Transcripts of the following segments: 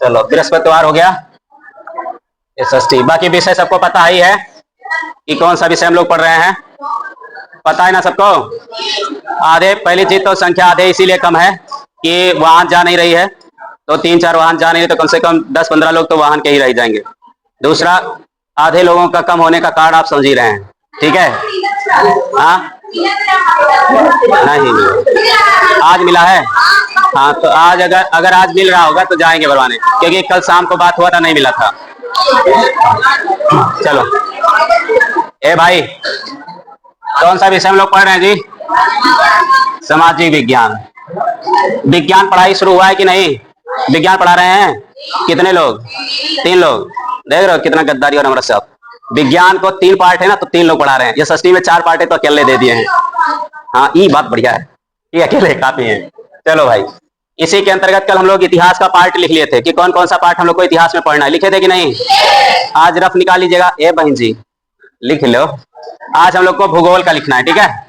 चलो बृहस्पतिवार हो गया, ये षष्ठी। बाकी विषय सबको पता ही है कि कौन सा विषय हम लोग पढ़ रहे हैं, पता है ना सबको। आधे, पहली चीज तो संख्या आधे इसीलिए कम है कि वाहन जा नहीं रही है, तो 3-4 वाहन जा नहीं रहे, तो कम से कम 10-15 लोग तो वाहन के ही रह जाएंगे। दूसरा, आधे लोगों का कम होने का कारण आप समझ ही रहे हैं, ठीक है। हाँ नहीं, आज मिला है। हाँ तो आज अगर आज मिल रहा होगा तो जाएंगे भरवाने, क्योंकि कल शाम को बात हुआ था, नहीं मिला था। चलो ए भाई, कौन सा विषय हम लोग पढ़ रहे हैं जी? सामाजिक विज्ञान। विज्ञान पढ़ाई शुरू हुआ है कि नहीं? विज्ञान पढ़ा रहे हैं कितने लोग? 3 लोग। देख रहे हो कितना गद्दारी और हमारा सब। विज्ञान को 3 पार्ट है ना, तो 3 लोग पढ़ा रहे हैं। ये षष्ठी में 4 पार्ट है तो अकेले दे दिए हैं। हाँ ये बात बढ़िया है, ये अकेले काफी है। चलो भाई, इसी के अंतर्गत कल हम लोग इतिहास का पार्ट लिख लिए थे कि कौन कौन सा पार्ट हम लोग को इतिहास में पढ़ना है, लिखे थे कि नहीं? आज रफ निकाल लीजिएगा। ए बहन जी लिख लो, आज हम लोग को भूगोल का लिखना है, ठीक है।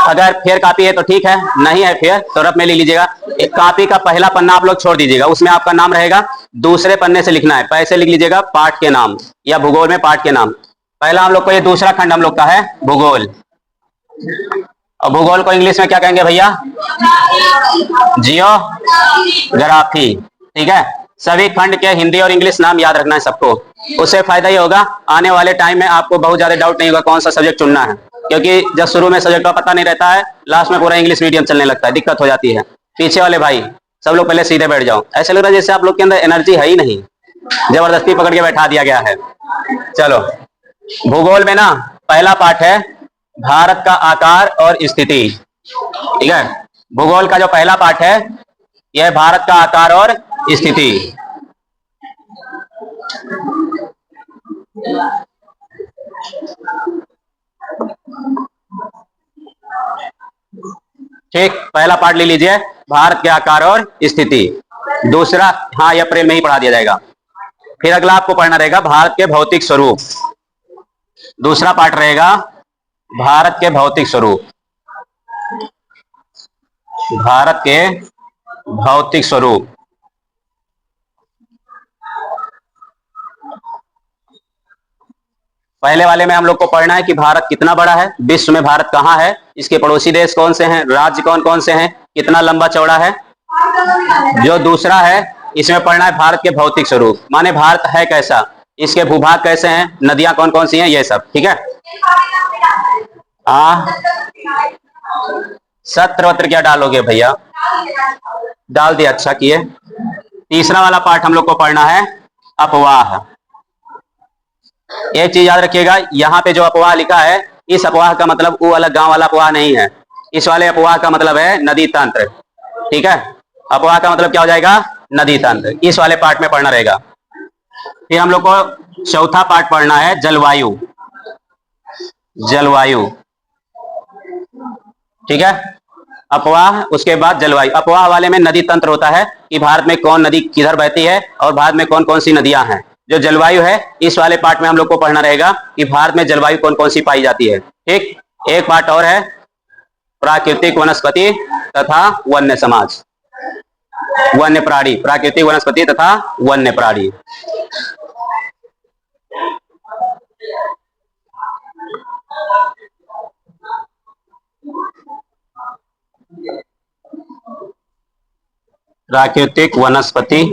अगर फेयर कापी है तो ठीक है, नहीं है फेयर तो रफ में ले लीजिएगा। एक कापी का पहला पन्ना आप लोग छोड़ दीजिएगा, उसमें आपका नाम रहेगा। दूसरे पन्ने से लिखना है, पैसे लिख लीजिएगा पाठ के नाम, या भूगोल में पाठ के नाम। पहला हम लोग को, ये दूसरा खंड हम लोग का है भूगोल। और भूगोल को इंग्लिश में क्या कहेंगे भैया? जियोग्राफी, ठीक है। सभी खंड के हिंदी और इंग्लिश नाम याद रखना है सबको। उससे फायदा ये होगा, आने वाले टाइम में आपको बहुत ज्यादा डाउट नहीं होगा कौन सा सब्जेक्ट चुनना है, क्योंकि जब शुरू में सब्जेक्ट का पता नहीं रहता है, लास्ट में पूरा इंग्लिश मीडियम चलने लगता है, दिक्कत हो जाती है। पीछे वाले भाई सब लोग पहले सीधे बैठ जाओ, ऐसे लग रहा है जैसे आप लोग के अंदर एनर्जी है ही नहीं, जबरदस्ती पकड़ के बैठा दिया गया है। चलो, भूगोल में ना पहला पाठ है भारत का आकार और स्थिति, ठीक है। भूगोल का जो पहला पाठ है यह भारत का आकार और स्थिति। ठीक, पहला पार्ट ले लीजिए, भारत के आकार और स्थिति। दूसरा, हाँ ये अप्रैल में ही पढ़ा दिया जाएगा। फिर अगला आपको पढ़ना रहेगा भारत के भौतिक स्वरूप। दूसरा पार्ट रहेगा भारत के भौतिक स्वरूप, भारत के भौतिक स्वरूप। पहले वाले में हम लोग को पढ़ना है कि भारत कितना बड़ा है, विश्व में भारत कहाँ है, इसके पड़ोसी देश कौन से हैं, राज्य कौन कौन से हैं, कितना लंबा चौड़ा है। जो दूसरा है इसमें पढ़ना है भारत के भौतिक स्वरूप, माने भारत है कैसा, इसके भूभाग कैसे हैं, नदियां कौन कौन सी हैं, ये सब, ठीक है। सत्र वत्र क्या डालोगे भैया? डाल दिया, अच्छा किए। तीसरा वाला पार्ट हम लोग को पढ़ना है अपवाह। एक चीज याद रखिएगा, यहाँ पे जो अपवाह लिखा है, इस अपवाह का मतलब वो वाला गांव वाला अपवाह नहीं है। इस वाले अपवाह का मतलब है नदी तंत्र, ठीक है। अपवाह का मतलब क्या हो जाएगा? नदी तंत्र। इस वाले पार्ट में पढ़ना रहेगा। फिर हम लोग को चौथा पार्ट पढ़ना है जलवायु, जलवायु, ठीक है। अपवाह, उसके बाद जलवायु। अपवाह वाले में नदी तंत्र होता है कि भारत में कौन नदी किधर बहती है और भारत में कौन कौन सी नदियां हैं। जो जलवायु है, इस वाले पार्ट में हम लोग को पढ़ना रहेगा कि भारत में जलवायु कौन कौन सी पाई जाती है, ठीक। एक पार्ट और है प्राकृतिक वनस्पति तथा वन्य समाज, वन्य प्राणी, प्राकृतिक वनस्पति तथा वन्य प्राणी। प्राकृतिक वनस्पति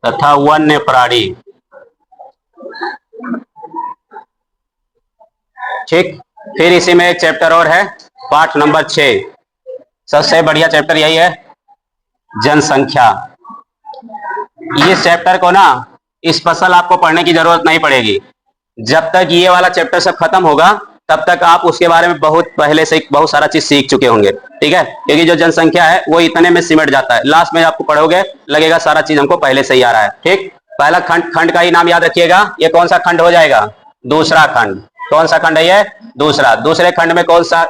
तथा वन्य प्राणी, ठीक। फिर इसी में एक चैप्टर और है, पाठ नंबर 6, सबसे बढ़िया चैप्टर यही है, जनसंख्या। इस चैप्टर को ना स्पेशल आपको पढ़ने की जरूरत नहीं पड़ेगी। जब तक ये वाला चैप्टर सब खत्म होगा तब तक आप उसके बारे में बहुत पहले से बहुत सारा चीज सीख चुके होंगे, ठीक है। क्योंकि जो जनसंख्या है वो इतने में सिमट जाता है, लास्ट में आपको पढ़ोगे लगेगा सारा चीज हमको पहले से ही आ रहा है, ठीक। पहला खंड, खंड का ही नाम याद रखिएगा। ये कौन सा खंड हो जाएगा? दूसरा खंड। कौन सा खंड है ये? दूसरा, दूसरे खंड में कौन सा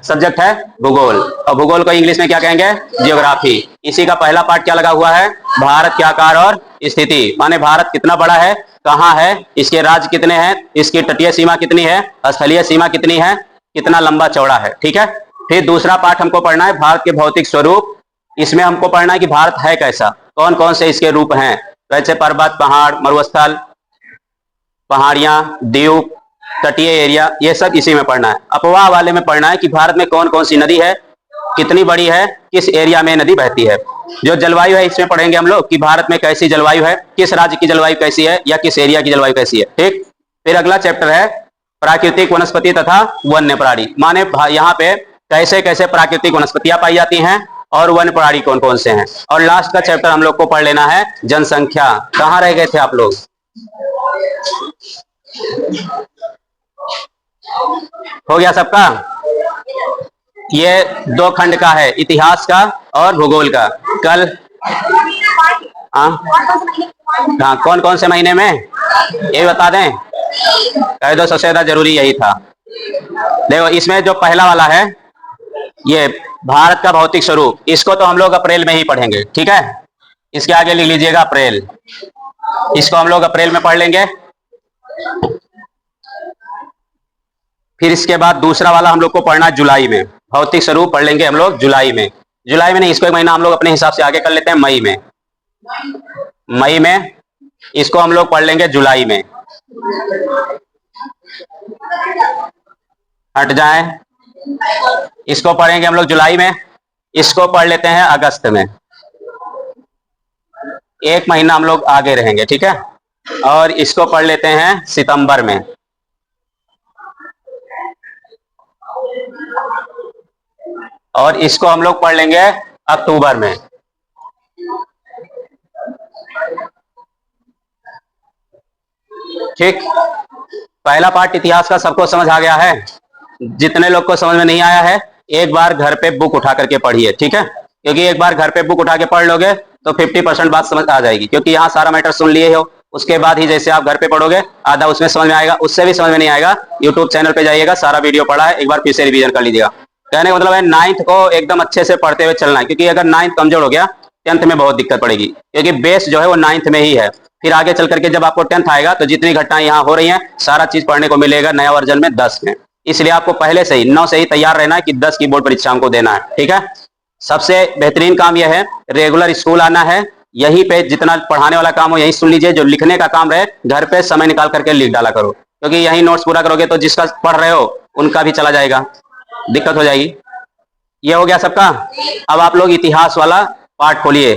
सब्जेक्ट है? भूगोल। और भूगोल को इंग्लिश में क्या कहेंगे? जियोग्राफी। इसी का पहला पार्ट क्या लगा हुआ है? भारत के आकार और स्थिति, माने भारत कितना बड़ा है, कहाँ है, इसके राज्य कितने हैं, इसकी तटीय सीमा कितनी है, स्थलीय सीमा कितनी है, कितना लंबा चौड़ा है। ठीक है। फिर दूसरा पार्ट हमको पढ़ना है भारत के भौतिक स्वरूप। इसमें हमको पढ़ना है कि भारत है कैसा, कौन कौन से इसके रूप हैं, वैसे पर्वत, पहाड़, मरुस्थल, पहाड़ियां, द्वीप, तटीय एरिया, ये सब इसी में पढ़ना है। अपवाह वाले में पढ़ना है कि भारत में कौन कौन सी नदी है, कितनी बड़ी है, किस एरिया में नदी बहती है। जो जलवायु है इसमें पढ़ेंगे हम लोग कि भारत में कैसी जलवायु है, किस राज्य की जलवायु कैसी है या किस एरिया की जलवायु कैसी है। ठीक। फिर अगला चैप्टर है प्राकृतिक वनस्पति तथा वन्य प्राणी, माने यहाँ पे कैसे कैसे प्राकृतिक वनस्पतियां पाई जाती हैं और वन्य प्राणी कौन कौन से हैं। और लास्ट का चैप्टर हम लोग को पढ़ लेना है जनसंख्या। कहाँ रह गए थे आप लोग? हो गया सबका? ये 2 खंड का है, इतिहास का और भूगोल का। कल हाँ, कौन कौन से महीने में ये बता दें? कह दो, सबसे ज्यादा जरूरी यही था। देखो इसमें जो पहला वाला है ये भारत का भौतिक स्वरूप, इसको तो हम लोग अप्रैल में ही पढ़ेंगे। ठीक है। इसके आगे लिख लीजिएगा अप्रैल, इसको हम लोग अप्रैल में पढ़ लेंगे। फिर इसके बाद दूसरा वाला हम लोग को पढ़ना जुलाई में, भौतिक स्वरूप पढ़ लेंगे हम लोग जुलाई में। जुलाई में नहीं, इसको एक महीना हम लोग अपने हिसाब से आगे कर लेते हैं, मई में। मई में इसको हम लोग पढ़ लेंगे जुलाई में। हट जाए, इसको पढ़ेंगे हम लोग जुलाई में। इसको पढ़ लेते हैं अगस्त में, एक महीना हम लोग आगे रहेंगे। ठीक है। और इसको पढ़ लेते हैं सितंबर में। और इसको हम लोग पढ़ लेंगे अक्टूबर में। ठीक। पहला पार्ट इतिहास का सबको समझ आ गया है? जितने लोग को समझ में नहीं आया है एक बार घर पे बुक उठा करके पढ़िए। ठीक है। क्योंकि एक बार घर पे बुक उठा के पढ़ लोगे तो 50% बात समझ आ जाएगी, क्योंकि यहाँ सारा मैटर सुन लिए हो। उसके बाद ही जैसे आप घर पे पढ़ोगे आधा उसमें समझ में आएगा, उससे भी समझ में नहीं आएगा, यूट्यूब चैनल पे जाइएगा, सारा वीडियो पढ़ा है, एक बार फिर से रिवीजन कर लीजिएगा। कहने का मतलब है 9th को एकदम अच्छे से पढ़ते हुए चलना है, क्योंकि अगर 9th कमजोर हो गया 10th में बहुत दिक्कत पड़ेगी, क्योंकि बेस जो है वो 9th में ही है। फिर आगे चल करके जब आपको 10th आएगा तो जितनी घटनाएं यहाँ हो रही हैं सारा चीज पढ़ने को मिलेगा नया वर्जन में 10 में। इसलिए आपको पहले से ही 9 से ही तैयार रहना है कि 10 की बोर्ड परीक्षा हमको देना है। ठीक है। सबसे बेहतरीन काम यह है रेगुलर स्कूल आना है, यहीं पे जितना पढ़ाने वाला काम हो यही सुन लीजिए, जो लिखने का काम रहे घर पे समय निकाल करके लिख डाला करो, क्योंकि यही नोट्स पूरा करोगे तो जिसका पढ़ रहे हो उनका भी चला जाएगा, दिक्कत हो जाएगी। ये हो गया सबका। अब आप लोग इतिहास वाला पार्ट खोलिए,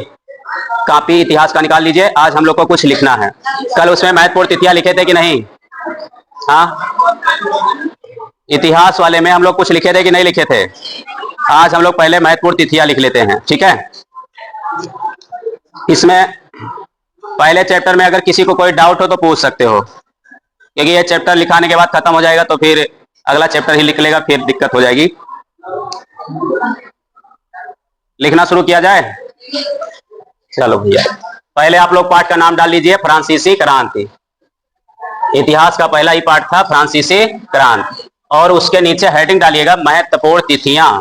कॉपी इतिहास का निकाल लीजिए। आज हम लोग को कुछ लिखना है। कल उसमें महत्वपूर्ण तिथियां लिखे थे कि नहीं? हाँ, इतिहास वाले में हम लोग कुछ लिखे थे कि नहीं लिखे थे? आज हम लोग पहले महत्वपूर्ण तिथियां लिख लेते हैं। ठीक है। इसमें पहले चैप्टर में अगर किसी को कोई डाउट हो तो पूछ सकते हो, क्योंकि ये चैप्टर लिखाने के बाद खत्म हो जाएगा तो फिर अगला चैप्टर ही लिख लेगा, फिर दिक्कत हो जाएगी। लिखना शुरू किया जाए? चलो भैया, पहले आप लोग पाठ का नाम डाल लीजिए फ्रांसीसी क्रांति। इतिहास का पहला ही पाठ था फ्रांसीसी क्रांति, और उसके नीचे हेडिंग डालिएगा महत्वपूर्ण तिथियां।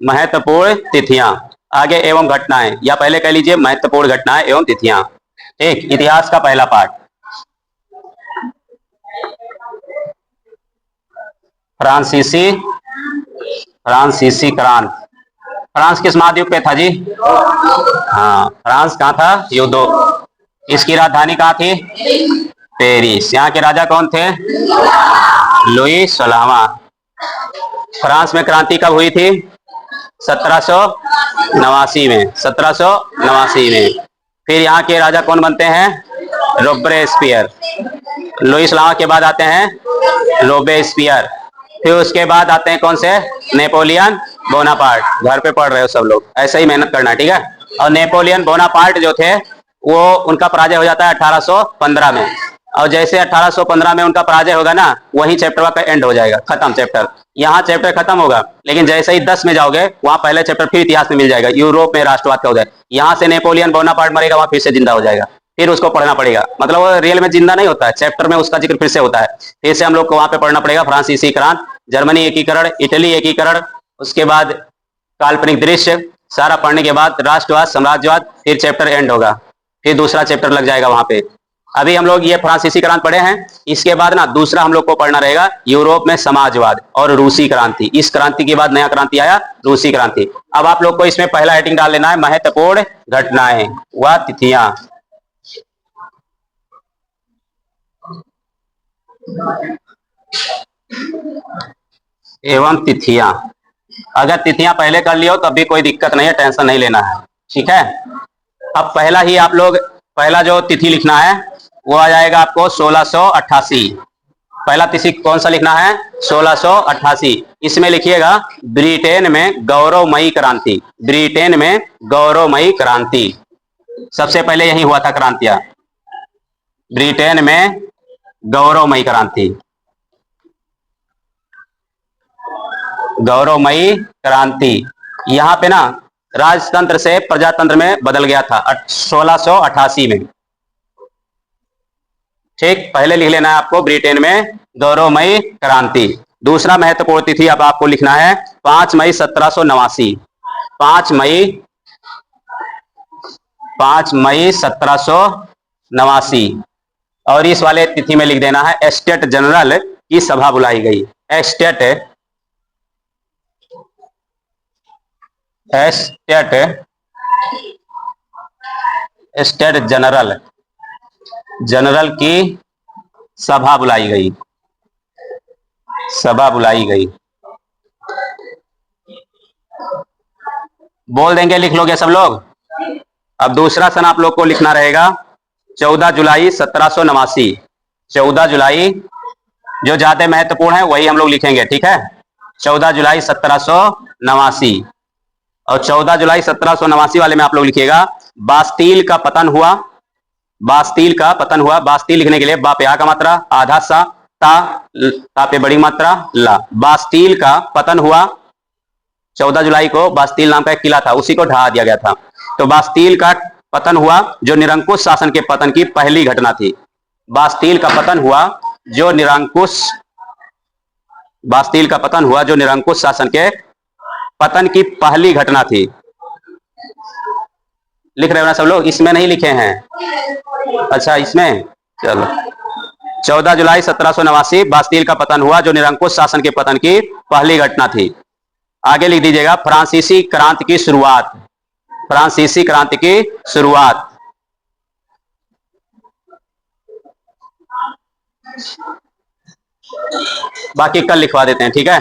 महत्वपूर्ण तिथियां, आगे एवं घटनाएं, या पहले कह लीजिए महत्वपूर्ण घटनाएं एवं तिथियां। ठीक। इतिहास का पहला पाठ फ्रांसीसी क्रांति। फ्रांस किस महाद्वीप पे था जी? हाँ, फ्रांस कहाँ था? यूदो। इसकी राजधानी कहाँ थी? पेरिस। यहाँ के राजा कौन थे? लुई 16वां। फ्रांस में क्रांति कब हुई थी? 1789 में। 1789 में। फिर यहाँ के राजा कौन बनते हैं? रोबेस्पियर। लुई 16वां के बाद आते हैं रोबेस्पियर। फिर उसके बाद आते हैं कौन से? Napoleon Bonaparte. घर पे पढ़ रहे हो सब लोग, ऐसे ही मेहनत करना है। ठीक है। और नेपोलियन बोनापार्ट जो थे वो उनका पराजय हो जाता है 1815 में, और जैसे 1815 में उनका पराजय होगा ना, वही चैप्टर का एंड हो जाएगा, खत्म चैप्टर। यहाँ चैप्टर खत्म होगा, लेकिन जैसे ही 10 में जाओगे वहां पहले चैप्टर फिर इतिहास में मिल जाएगा, यूरोप में राष्ट्रवाद का उदय। यहाँ से नेपोलियन बोनापार्ट मरेगा, वहां फिर से जिंदा हो जाएगा, फिर उसको पढ़ना पड़ेगा। मतलब वो रियल में जिंदा नहीं होता है, चैप्टर में उसका जिक्र फिर से होता है। फिर से हम लोग को वहां पे पढ़ना पड़ेगा फ्रांसीसी क्रांति, जर्मनी एकीकरण, इटली एकीकरण, उसके बाद काल्पनिक दृश्य, सारा पढ़ने के बाद राष्ट्रवाद, साम्राज्यवाद, फिर चैप्टर एंड होगा, फिर दूसरा चैप्टर लग जाएगा वहां पे। अभी हम लोग ये फ्रांसीसी क्रांति पढ़े हैं, इसके बाद ना दूसरा हम लोग को पढ़ना रहेगा यूरोप में समाजवाद और रूसी क्रांति। इस क्रांति के बाद नया क्रांति आया, रूसी क्रांति। अब आप लोग को इसमें पहला हेडिंग डाल लेना है महत्वपूर्ण घटनाएं व तिथियां। एवं तिथियां। अगर तिथियां पहले कर लियो तब भी कोई दिक्कत नहीं है, टेंशन नहीं लेना है, ठीक है। अब पहला ही आप लोग, पहला जो तिथि लिखना है वो आ जाएगा आपको 1688। पहला तिथि कौन सा लिखना है? 1688। इसमें लिखिएगा ब्रिटेन में गौरवमयी क्रांति। ब्रिटेन में गौरवमयी क्रांति, सबसे पहले यही हुआ था क्रांतियां, ब्रिटेन में गौरवमयी क्रांति। गौरवमयी क्रांति यहां पे ना राजतंत्र से प्रजातंत्र में बदल गया था 1688 में। ठीक, पहले लिख लेना है आपको ब्रिटेन में गौरवमयी क्रांति। दूसरा महत्वपूर्ण तिथि अब आपको लिखना है 5 मई 1789। 5 मई 1789। और इस वाले तिथि में लिख देना है स्टेट जनरल की सभा बुलाई गई। स्टेट जनरल की सभा बुलाई गई। सभा बुलाई गई, बोल देंगे, लिख लोगे सब लोग। अब दूसरा सन आप लोग को लिखना रहेगा 14 जुलाई 1789। 14 जुलाई, जो ज्यादा महत्वपूर्ण है वही हम लोग लिखेंगे, ठीक है। 14 जुलाई 1789। और 14 जुलाई 1789 वाले में आप लोग लिखिएगा बास्टील का पतन हुआ। बास्टील का पतन हुआ। बास्टील लिखने के लिए बा पे आ का मात्रा, आधा सा, ता पे बड़ी मात्रा ला। बास्टील का पतन हुआ 14 जुलाई को। बास्टील नाम का एक किला था, उसी को ढहा दिया गया था। तो बास्टील का पतन हुआ जो निरंकुश शासन के पतन की पहली घटना थी। बास्टील का पतन हुआ जो निरंकुश, बास्टील का पतन हुआ जो निरंकुश शासन के पतन की पहली घटना थी। लिख रहे हो ना सब लोग? इसमें नहीं लिखे हैं? अच्छा, इसमें चलो। 14 जुलाई 1789 बास्टील का पतन हुआ जो निरंकुश शासन के पतन की पहली घटना थी। आगे लिख दीजिएगा फ्रांसीसी क्रांति की शुरुआत। फ्रांसीसी क्रांति की शुरुआत। बाकी कल लिखवा देते हैं, ठीक है।